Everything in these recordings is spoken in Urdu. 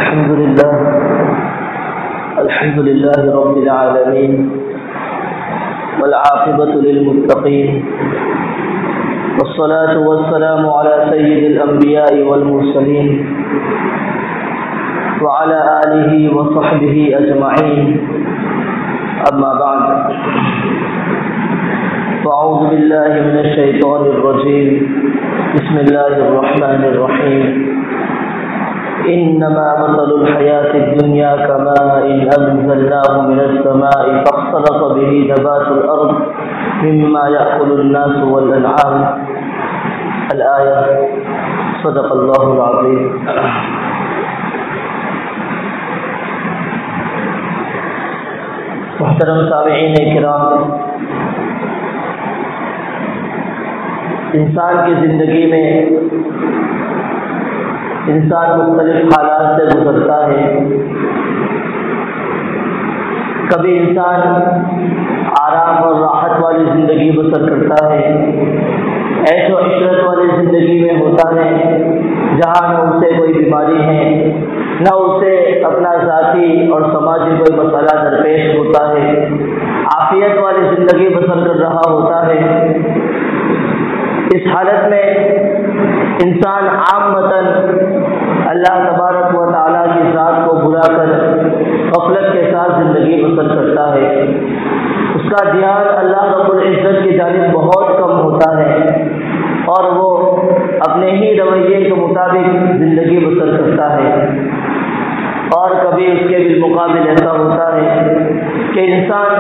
الحمد لله رب العالمين والعاقبة للمتقين والصلاة والسلام على سيد الأنبياء والمرسلين وعلى آله وصحبه أجمعين أما بعد فأعوذ بالله من الشيطان الرجيم بسم الله الرحمن الرحيم إنما مثل الحياة الدنيا كماء أنزلناه من السماء فاختلط به نبات الأرض مما يأكل الناس والأنعام الآية صدق الله العظيم. محترم سامعین کرام، انسان کی زندگی میں انسان مختلف حالات سے گزرتا ہے. کبھی انسان آرام اور راحت والی زندگی بسر کرتا ہے، عیش و عشرت والی زندگی میں ہوتا ہے، جہاں نہ اسے کوئی بیماری ہے، نہ اسے اپنا ذاتی اور سماجی کوئی مسئلہ درپیش ہوتا ہے، عافیت والی زندگی بسر کر رہا ہوتا ہے. اس حالت میں انسان عامتاً اللہ تبارک و تعالیٰ کی ذات کو بھلا کر غفلت کے ساتھ زندگی بسر کرتا ہے. اس کا دھیان اللہ رب العزت کی جانب بہت کم ہوتا ہے اور وہ اپنے ہی رویے کے مطابق زندگی بسر کرتا ہے. اور کبھی اس کے بالمقابل ایسا ہوتا ہے کہ انسان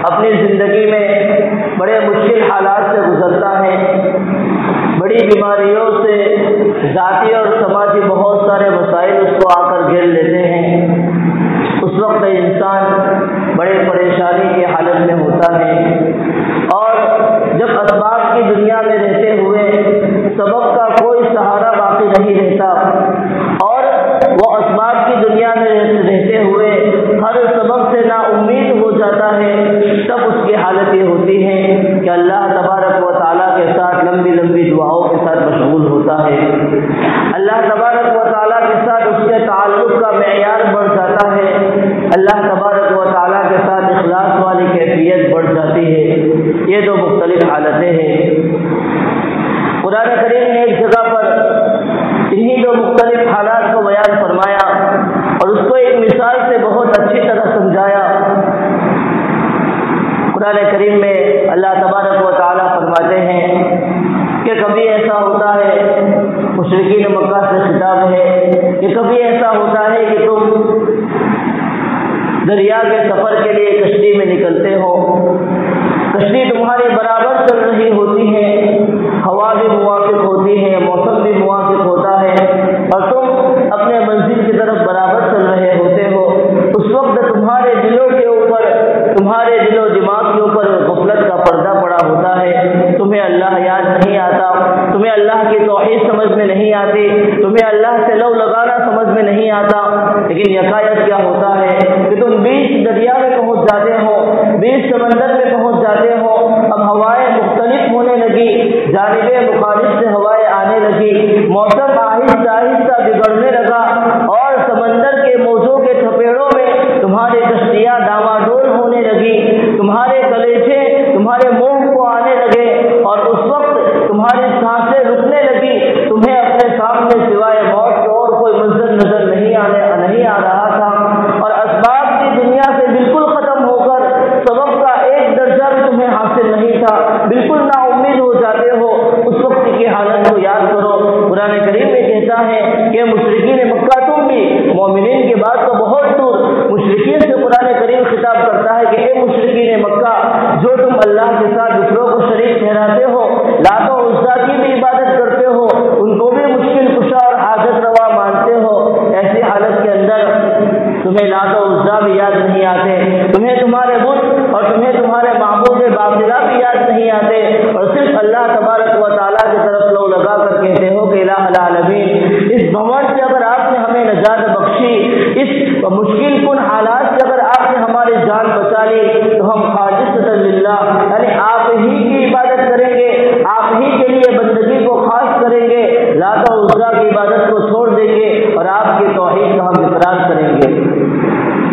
اپنی زندگی میں بڑے مشکل حالات سے گزرتا ہے، بڑی بیماریوں سے، ذاتی اور سماجی بہت سارے مسائل اس کو آ کر گھیر لیتے ہیں. اس وقت انسان بڑے پریشانی کی حالت میں ہوتا ہے اور جب اسباب کی دنیا میں رہتے ہوئے سبب کا کوئی سہارا باقی نہیں رہتا اور وہ اسباب کی دنیا میں رہتے ہوئے ہر سبب سے نا امید ہو جاتا ہے، تب اس کی حالت یہ ہوتی ہے کہ اللہ تبارک و تعالیٰ کے ساتھ لمبی لمبی دعاؤں کے ساتھ مشغول ہوتا ہے. اللہ تبارک و تعالیٰ کے ساتھ اس کے تعلق کا معیار بڑھ جاتا ہے، اللہ تبارک و تعالیٰ کے ساتھ اخلاص والی کیفیت بڑھ جاتی ہے. یہ دو مختلف حالتیں ہیں. قرآن کریم نے ایک جگہ پر انہی دو مختلف حالات کو بیان فرمایا اور اس کو ایک مثال سے بہت اچھی طرح سمجھایا. قرآن کریم میں اللہ تبارک و تعالیٰ فرماتے ہیں کہ کبھی ایسا ہوتا ہے، مشرکین مکہ سے خطاب ہے کہ کبھی ایسا ہوتا ہے کہ تم دریا کے سفر کے لیے کشتی میں نکلتے ہو، کشتی تمہاری برابر چل رہی ہوتی ہے، ہوا بھی موافق ہوتی ہے، موسم بھی موافق ہوتا ہے اور تم اپنے منزل کی طرف برابر چل رہے ہوتے ہو. اس وقت تمہارے دلوں کے اوپر، تمہارے دل و دماغ کے اوپر غفلت کا پردہ پڑا ہوتا ہے. تمہیں اللہ یاد نہیں آتا، تمہیں اللہ کی توحید سمجھ میں نہیں آتی، تمہیں اللہ سے لو لگانا سمجھ میں نہیں آتا. لیکن یکایک کیا ہوتا ہے کہ تم بیچ دریا میں پہنچ جاتے ہو، بیچ سمندر میں پہنچ جاتے ہو. اب ہوائیں مختلف ہونے لگی، جانبیں مخالف سے ہوائیں آنے لگی، موسم آہستہ آہستہ بگڑنے لگا اور سمندر کے موجوں کے تھپیڑوں میں تمہاری کشتیاں ڈاواڈول ہونے لگی، تمہارے کلیجے تمہارے منہ کو آنے لگے اور اس وقت تمہاری سانسیں رکنے لگی. تمہیں اپنے سامنے سوائے موت کے اور کوئی منظر نظر نہیں آ رہا تھا اور اسباب کی دنیا سے بالکل ختم ہو کر سبب کا ایک درجہ بھی تمہیں حاصل نہیں تھا، بالکل نا امید ہو جاتے ہو. اس وقت کی حالت کو یاد کرو. قرآن کریم میں کہتا ہے کہ مشرکین مکہ، تم بھی مومنین کی بات تو بہت دور، مشرکین سے قرآن کریم خطاب کرتا ہے کہ اے مشرکین مکہ، جو تم اللہ کے ساتھ دوسروں کو شریک ٹھہراتے ہو، لات و عزیٰ کی بھی عبادت کرتے ہو، ان کو بھی مشکل کشا اور حاجت روا مانتے ہو، ایسی حالت کے اندر تمہیں لات و عزیٰ بھی یاد نہیں آتے، تمہیں تمہارے بت اور تمہیں تمہارے معبود باطلہ بھی یاد نہیں آتے اور صرف اللہ تبارک و تعالیٰ کی طرف لو لگا کر کہتے ہو کہ الہ العالمین، اس بھون سے اگر آپ نے ہمیں نجات بخشی، اس مشکل کن حالات سے اگر آپ نے ہماری جان بچا لی تو ہم خالصۃ للہ، یعنی آپ ہی کی عبادت کریں گے، آپ ہی کے لیے بندگی کو خاص کریں گے، لات و عزیٰ کی عبادت کو چھوڑ دیں گے اور آپ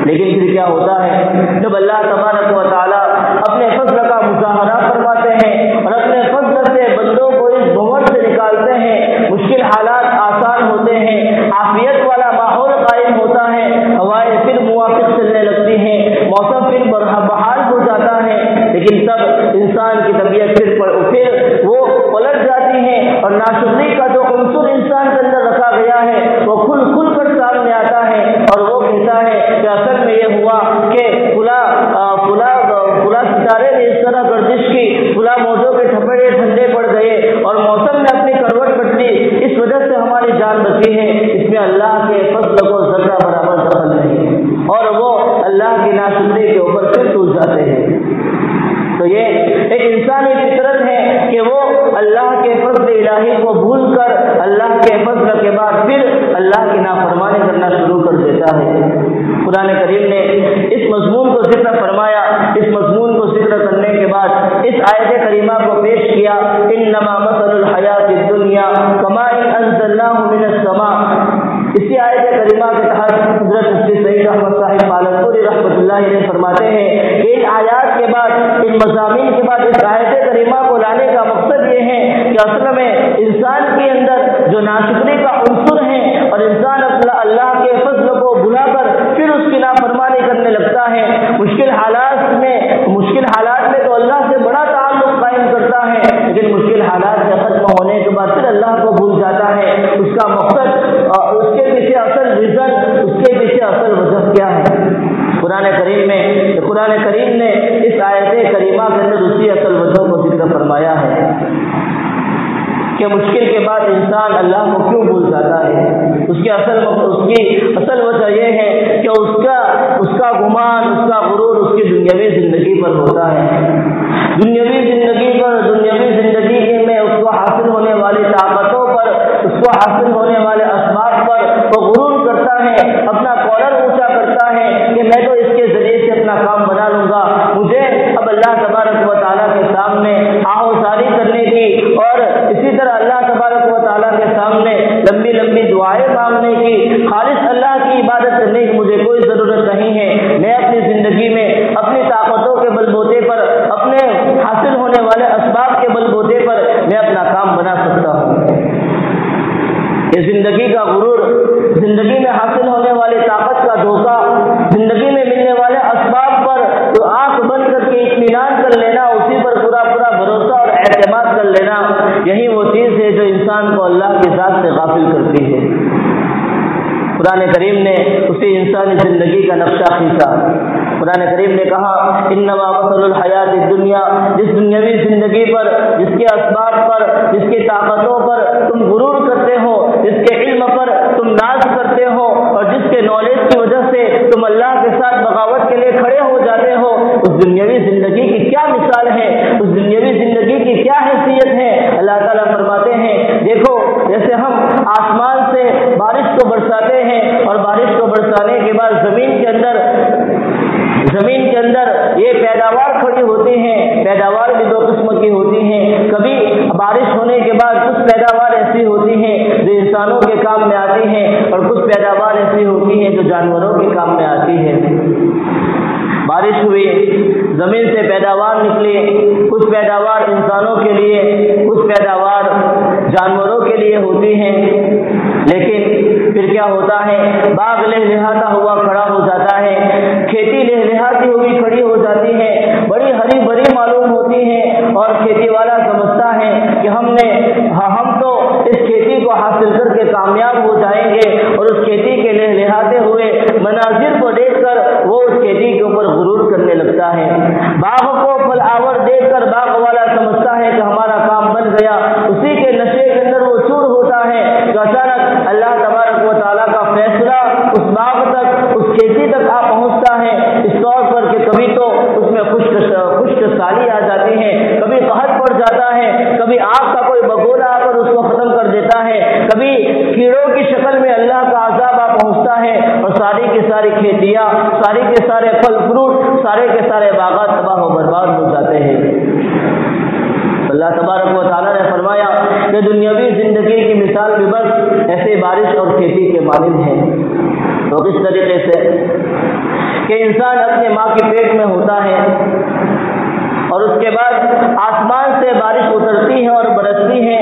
لیکن پھر کیا ہوتا ہے، جب اللہ تبارک و تعالیٰ اپنے فضل کا مظاہرہ فرماتے ہیں اور اپنے فضل سے بندوں کو اس بھنور سے نکالتے ہیں، مشکل حالات آسان ہوتے ہیں، عافیت والا ماحول قائم ہوتا ہے، ہوائیں پھر موافق چلنے لگتی ہیں، موسم پھر بحال ہو جاتا ہے، لیکن تب انسان کی طبیعت پھر وہ پلٹ جاتی ہے اور ناشکری کا جو عنصر انسان کے اندر رکھا گیا ہے وہ کھل کر سامنے آتا ہے، اور وہ کہتا ہے کہ اصل میں یہ ہوا کہ فلاں ستارے نے اس طرح گردش کی، فلاں موجوں کے ٹھپڑے ٹھنڈے پڑ گئے اور موسم نے اپنی کروٹ کٹ لی، اس وجہ سے ہماری جان بچی ہے۔ اس میں اللہ کے فضل کو ذرہ برابر دخل نہیں، اور وہ اللہ کی ناشکری کے اوپر پھر ٹوٹ جاتے ہیں۔ تو یہ ایک انسانی فطرت ہے کہ وہ اللہ کے فضل الہی کو بھول کر اللہ کے فضل کے بعد پھر اللہ کی نافرمانی کرنا شروع کر دیتا ہے۔ قرآن کریم نے اس مضمون کو ذکر فرمایا، اس مضمون کو ذکر کرنے کے بعد اس آیت کریمہ کو پیش کیا، انما مثل الحیات الدنیا کماء انزلناہ من السماء۔ اسی آیت کریمہ کے تحت حضرت مفتی سعید احمد صاحب پالنپوری رحمۃ اللہ علیہ فرماتے ہیں کہ ان آیات کے بعد، ان مضامین کے بعد اس آیت کریمہ کو لانے کا مقصد یہ ہے کہ اصل میں انسان کے اندر جو ناشکری کا عنصر ہے اور انسان اللہ کے فضل کو بھلا کر پھر اس کی نافرمانی کرنے لگتا ہے، مشکل حالات میں تو اللہ سے بڑا تعلق قائم کرتا ہے، لیکن مشکل حالات کے ختم ہونے کے بعد پھر اللہ کو بھول جاتا ہے۔ اس کا مقصد، اس کے پیچھے اصل ریزن، اس کے پیچھے اصل وجہ کیا ہے؟ قرآن کریم نے اس آیت کریمہ کے اندر اسی اصل وجہ کو ذکر فرمایا ہے کہ مشکل کے بعد انسان اللہ کو کیوں بھول جاتا ہے۔ اس کی اصل وجہ یہ ہے کہ اس کا گمان، اس کا غرور اس کی دنیاوی زندگی پر ہوتا ہے۔ دنیاوی زندگی میں اس کو حاصل ہونے والی طاقتوں پر، اس کو حاصل ہونے والے اسباب پر وہ غرور کرتا ہے، اپنا کالر اونچا کرتا ہے کہ میں تو اس کے ذریعے سے اپنا کام بنا لوں گا، مجھے اب اللہ تبارک و تعالیٰ کے سامنے آہوازاری کرنے کی اور اسی طرح اللہ تبارک و تعالیٰ کے سامنے لمبی لمبی دعائیں مانگنے کی، خالص اللہ کی عبادت کرنے کی مجھے کوئی ضرورت نہیں ہے۔ میں اپنی زندگی میں اپنی طاقتوں کے بل بوتے پر، اپنے حاصل ہونے والے اسباب کے بل بوتے پر میں اپنا کام بنا سکتا ہوں۔ یہ زندگی کا غرور، زندگی میں حاصل ہونے والی طاقت کا دھوکہ، زندگی میں ملنے والے اسباب پر تو آنکھ بند کر کے اطمینان کر لینا، اسی پر پورا بھروسہ اور اعتماد کر لینا، یہی وہ چیز ہے جو انسان کو اللہ کی ذات سے غافل کرتی ہے۔ قرآن کریم نے اسی انسانی زندگی کا نقشہ کھینچا۔ قرآن کریم نے کہا انما مثل الحیات الدنیا، جس دنیاوی زندگی پر، جس کے اسباب پر، جس کی طاقتوں پر تم غرور کرتے ہو، جس کے علم پر تم ناز کرتے ہو اور جس کے نالج کی وجہ سے تم اللہ کے ساتھ بغاوت کے لیے کھڑے ہو جاتے ہو، اس دنیاوی زندگی کی کیا مثال ہے، اس دنیاوی زندگی کی کیا حیثیت ہے؟ اللہ تعالیٰ فرماتے ہیں دیکھو جیسے ہم آسمان سے بارش کو برساتے ہیں اور بارش کو برسانے کے بعد زمین کے اندر یہ پیداوار کھڑی ہوتی ہیں۔ پیداوار بھی دو قسم کی ہوتی ہیں، کبھی بارش ہونے کے بعد کچھ پیداوار ایسی ہوتی ہیں جو انسانوں کے کام میں آتی ہیں اور کچھ پیداوار ایسی ہوتی ہیں جو جانوروں کے کام میں آتی ہے۔ بارش ہوئی، زمین سے پیداوار نکلی، کچھ پیداوار انسانوں کے لیے، کچھ پیداوار جانوروں کے لیے ہوتی ہیں، لیکن پھر کیا ہوتا ہے، باغ لہلہاتا ہوا کھڑا ہو جاتا ہے، کھیتی لہلہاتی ہوئی کھڑی ہو جاتی ہے، بڑی ہری بھری معلوم ہوتی ہے، اور کھیتی والا سمجھتا ہے کہ ہم تو اس کھیتی کو حاصل کر کے کامیاب ہو جائیں گے، اور اس کھیتی کے لہلہاتے ہوئے مناظر کو دیکھ کر وہ اس کھیتی کے اوپر غرور کرنے لگتا ہے۔ باغ کو پھل آور دیکھ کر باغ والا سمجھتا ہے کہ ہمارا کام بن گیا، اسی کے نشے کے اندر وہ چور ہوتا ہے کہ اچانک اللہ تبارک و تعالیٰ کا فیصلہ اس باغ تک، اس کھیتی تک آ پہنچتا ہے، اس طور پر کہ کبھی تو اس میں خشک سالی آ جاتی ہے، کبھی قحط پڑ جاتا ہے، کبھی آگ کا کوئی بگولا آ کر اس کو ختم کر دیتا ہے، کبھی کیڑوں کی شکل میں اللہ کا عذاب آ پہنچتا ہے، اور ساری کی ساری کھیتیاں، ساری کے سارے پھل فروٹ، سارے کے سارے باغات تباہ و برباد ہو جاتے ہیں۔ اللہ تبارک و تعالیٰ نے فرمایا کہ دنیاوی زندگی کی مثال بھی بس ایسے بارش اور کھیتی کے مانند ہے۔ تو کس طریقے سے کہ انسان اپنے ماں کے پیٹ میں ہوتا ہے اور اس کے بعد آسمان سے بارش اترتی ہے اور برستی ہے،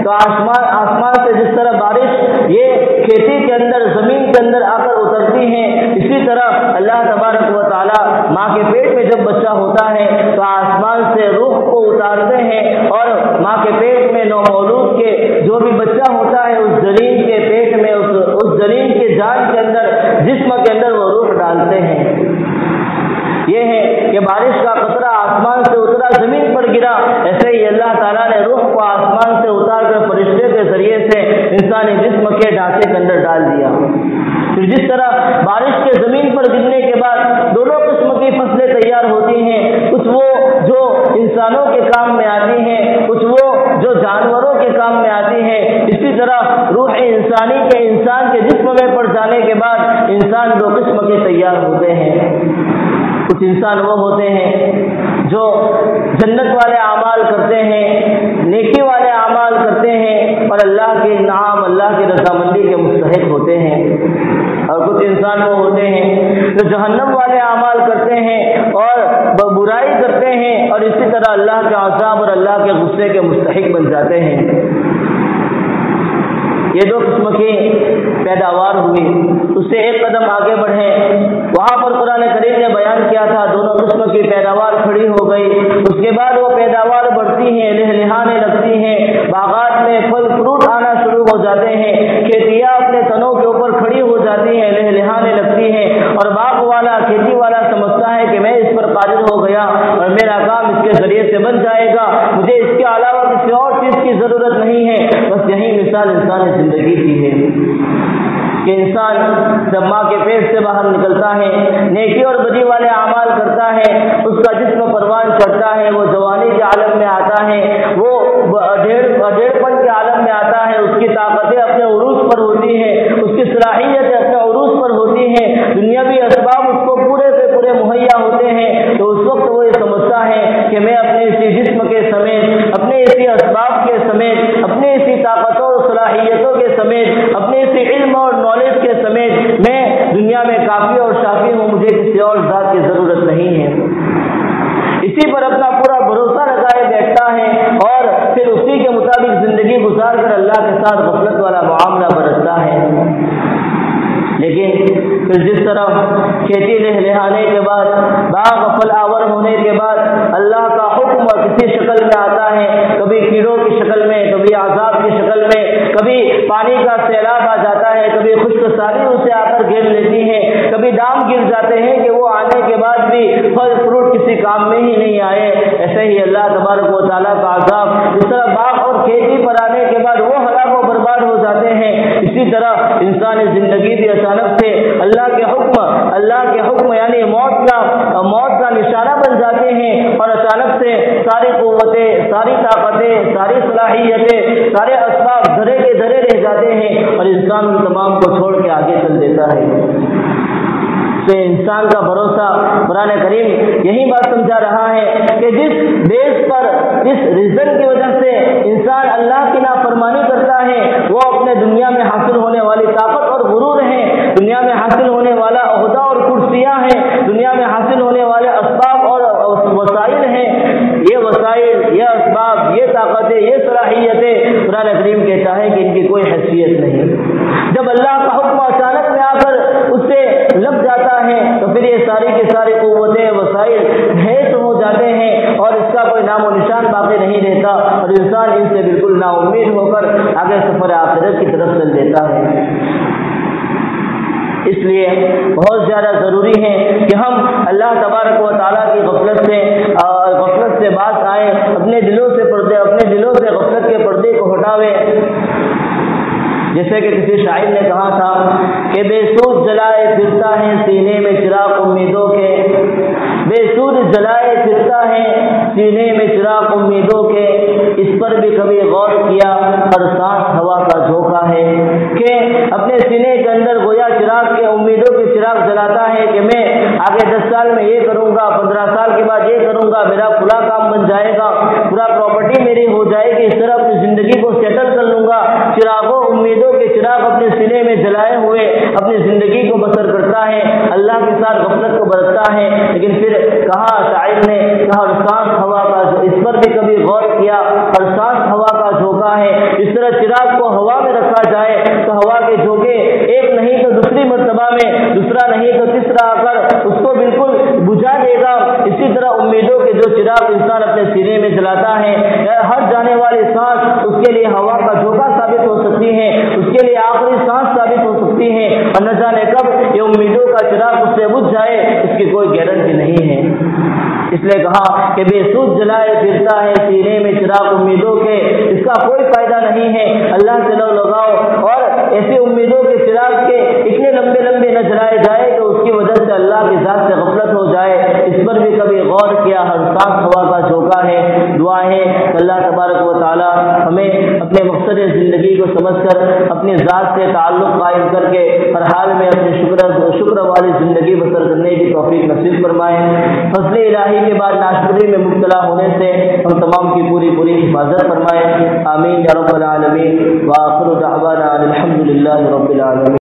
تو آسمان سے جس طرح بارش یہ کھیتی کے اندر، زمین کے اندر آ کر اترتی ہے، اسی طرح اللہ تبارک و تعالیٰ ماں کے پیٹ میں جب بچہ ہوتا ہے تو آسمان سے روح کو اتارتے ہیں اور ماں کے پیٹ میں نومولود کے جو بھی بچہ ہوتا ہے اس جنین کے پیٹ میں، اس جنین کے جان کے اندر، جسم کے اندر وہ روح ڈالتے ہیں۔ یہ ہے کہ بارش کا قطرہ آسمان سے اترا، زمین پر گرا، ایسے ہی اللہ تعالیٰ نے روح کو آسمان سے اتار کر فرشتے کے ذریعے سے انسانی جسم کے ڈھانچے کے اندر ڈال دیا۔ پھر جس طرح بارش کے زمین پر گرنے کے بعد دونوں قسم کی فصلیں تیار ہوتی ہیں، کچھ وہ جو انسانوں کے کام میں آتی ہیں، کچھ وہ جو جانوروں کے کام میں آتی ہیں، اسی طرح روح انسانی کے انسان کے جسم میں پڑ جانے کے بعد انسان دو قسم کے تیار ہوتے ہیں۔ کچھ انسان وہ ہوتے ہیں جو جنت والے اعمال کرتے ہیں، نیکی والے اعمال کرتے ہیں اور اللہ کے انعام، اللہ کی رضامندی کے مستحق ہوتے ہیں، اور کچھ انسان وہ ہوتے ہیں جو جہنم والے اعمال کرتے ہیں اور برائی کرتے ہیں اور اسی طرح اللہ کے عذاب اور اللہ کے غصے کے مستحق بن جاتے ہیں۔ یہ دو قسم کی پیداوار ہوئی، اس سے ایک قدم آگے بڑھے، وہاں پر قرآن کریم نے بیان کیا تھا دونوں قسم کی پیداوار کھڑی ہو گئی، اس کے بعد وہ پیداوار بڑھتی ہیں، لہلہانے لگتی ہیں، باغات میں پھل فروٹ آنا شروع ہو جاتے ہیں، کھیتیاں اپنے تنوں کے اوپر کھڑی ہو جاتی ہیں، لہلہانے لگتی ہیں، اور باغ والا، کھیتی والا سمجھتا ہے کہ میں اس پر قادر ہو گیا اور میرا کام اس کے ذریعے سے بن جائے گا، مجھے اس کے علاوہ کسی اور چیز کی ضرورت نہیں ہے۔ بس یہی مثال انسانی زندگی کی ہے کہ انسان جب ماں کے پیٹ سے باہر نکلتا ہے، نیکی اور بدی والے اعمال کرتا ہے، اس کا جسم پروان چڑھتا ہے، وہ جوانی کے عالم میں آتا ہے، وہ ڈیڑھ پن کے عالم میں آتا ہے، اس کی طاقتیں اپنے عروج پر ہوتی ہیں، اس کی صلاحیتیں اپنے عروج پر ہوتی ہیں، دنیاوی اسباب اس کو پورے سے پورے مہیا ہوتے ہیں، تو اس وقت وہ یہ سمجھتا ہے کہ میں اپنے اسی جسم کے سمیت، اپنے اسی اسباب کے سمیت، اپنے اسی طاقتوں اور صلاحیتوں کے سمیت، اپنے اسی علم اور نالج کے سمیت میں دنیا میں کافی اور شافی ہوں، مجھے کسی اور ذات کی ضرورت نہیں ہے۔ اسی پر اپنا پورا بھروسہ لگائے بیٹھتا ہے اور پھر اسی کے مطابق زندگی گزار کر اللہ کے ساتھ غفلت والا معاملہ برتتا ہے۔ لیکن پھر جس طرح کھیتی لہلہانے کے بعد، باغ پھل آور ہونے کے بعد اللہ کا حکم کسی شکل میں آتا ہے، کبھی کیڑوں کی شکل میں، کبھی عذاب کی شکل میں، کبھی پانی کا سیلاب آ جاتا ہے، کبھی خشک سالی اسے آ کر گھیر لیتی ہے، کبھی دام گر جاتے ہیں کہ وہ آنے کے بعد بھی پھل فروٹ کسی کام میں ہی نہیں آئے۔ ایسے ہی اللہ تبارک و تعالیٰ کا عذاب جس طرح باغ اور کھیتی پر آنے کے بعد وہ ہلاک و برباد ہو جاتے ہیں، اسی طرح انسانی زندگی بھی اچانک سے اللہ کے حکم یعنی موت کا نشانہ بن جاتے ہیں، اور اچانک سے ساری قوتیں، ساری طاقتیں، ساری صلاحیتیں، سارے اسباب دھرے کے دھرے رہ جاتے ہیں اور انسان ان تمام کو چھوڑ کے آگے چل دیتا ہے۔ تو انسان کا بھروسہ قرآن کریم یہی بات سمجھا رہا ہے کہ جس بیس پر، جس ریزن کی وجہ سے انسان اللہ کی نافرمانی کرتا ہے، وہ اپنے دنیا میں حاصل ہونے والی طاقت اور غرور ہیں، دنیا میں حاصل ہونے والا عہدہ اور کرسیاں ہیں، دنیا میں حاصل ہونے والے اسباب اور وسائل ہیں، یہ وسائل، یہ اسباب، یہ طاقتیں، یہ صلاحیتیں، قرآن کریم کہتا ہے کہ ان کی کوئی حیثیت نہیں۔ جب اللہ کا حکم اچانک میں آ کر اس سے لگ جاتا ہے تو پھر یہ ساری کی ساری قوتیں، وسائل بھیس ہو جاتے ہیں اور اس کا کوئی نام و نشان باقی نہیں رہتا، اور انسان ان سے بالکل نا امید ہو کر آگے سفر آخرت کی طرف چل دیتا ہے۔ اس لیے بہت زیادہ ضروری ہے کہ ہم اللہ تبارک و تعالیٰ کی غفلت سے باز آئیں، اپنے دلوں سے غفلت کے پردے کو ہٹاویں۔ جیسے کہ کسی شاعر نے کہا تھا کہ بے سود جلائے پھرتا ہے سینے میں چراغ امیدوں کے، بے سود جلائے پھرتا ہے سینے میں چراغ امیدوں کے، اس پر بھی کبھی غور کیا ہر سانس ہوا کا جھونکا ہے، کہ اپنے سینے کے اندر گویا چراغ کے امیدوں کے چراغ جلاتا ہے کہ میں آگے 10 سال میں یہ کروں گا، 15 سال کے بعد یہ کروں گا، میرا پورا کام بن جائے گا، پورا پراپرٹی میری ہو جائے گی، اس طرح اپنی زندگی زندگی کو سیٹل کر لوں گا۔ چراغوں امیدوں کے چراغ اپنے سینے میں جلائے ہوئے اپنی زندگی کو بسر کرتا ہے، اللہ کے ساتھ غفلت کو برتتا ہے، لیکن پھر کہا شاعر نے کہا ہر سانس ہوا کا، اس پر بھی کبھی غور کیا، ہر سانس ہوا کا جھونکا ہے۔ اس طرح چراغ کو ہوا میں رکھا جائے تو ہوا کے جھونکے ایک نہیں تو دوسری مرتبہ میں، دوسرا نہیں تو تیسرا آ کر اس کو بالکل بجھا دے گا۔ اسی طرح امیدوں کے جو چراغ انسان اپنے سینے میں جلاتا ہے، ہر جانے والی سانس اس کے لیے ہوا کا جھونکا ثابت ہو سکتی ہے، اس کے لیے آخری سانس ثابت ہو سکتی ہے، اور نہ جانے کب یہ امیدوں کا چراغ اس سے بجھ جائے اس کی کوئی گارنٹی نہیں ہے۔ اس لیے کہا کہ بے سود جلائے پھرتا ہے سینے میں چراغ امیدوں کے، اس کا کوئی فائدہ نہیں ہے، اللہ سے لو لگاؤ، اور ایسے امیدوں کے چراغ کے اتنے لمبے لمبے نہ جلائے جائے کہ اس کی وجہ سے اللہ کی ذات سے غفلت ہو جائے۔ اس پر بھی کبھی غور کیا، ہر سانس ہوا کا جھونکا ہے۔ دعا ہے کہ اللہ تبارک و تعالی ہمیں اپنے مقصد زندگی کو سمجھ کر اپنی ذات سے تعلق قائم کر کے ہر حال میں اپنے شکر والی زندگی بسر کرنے کی توفیق نصیب فرمائے۔ فضل الہی کے بعد ناشکری میں مبتلا ہونے سے ہم تمام کی پوری حفاظت فرمائے، آمین یا رب العالمین۔ وآخر دعوانا الحمد للہ رب العالمین۔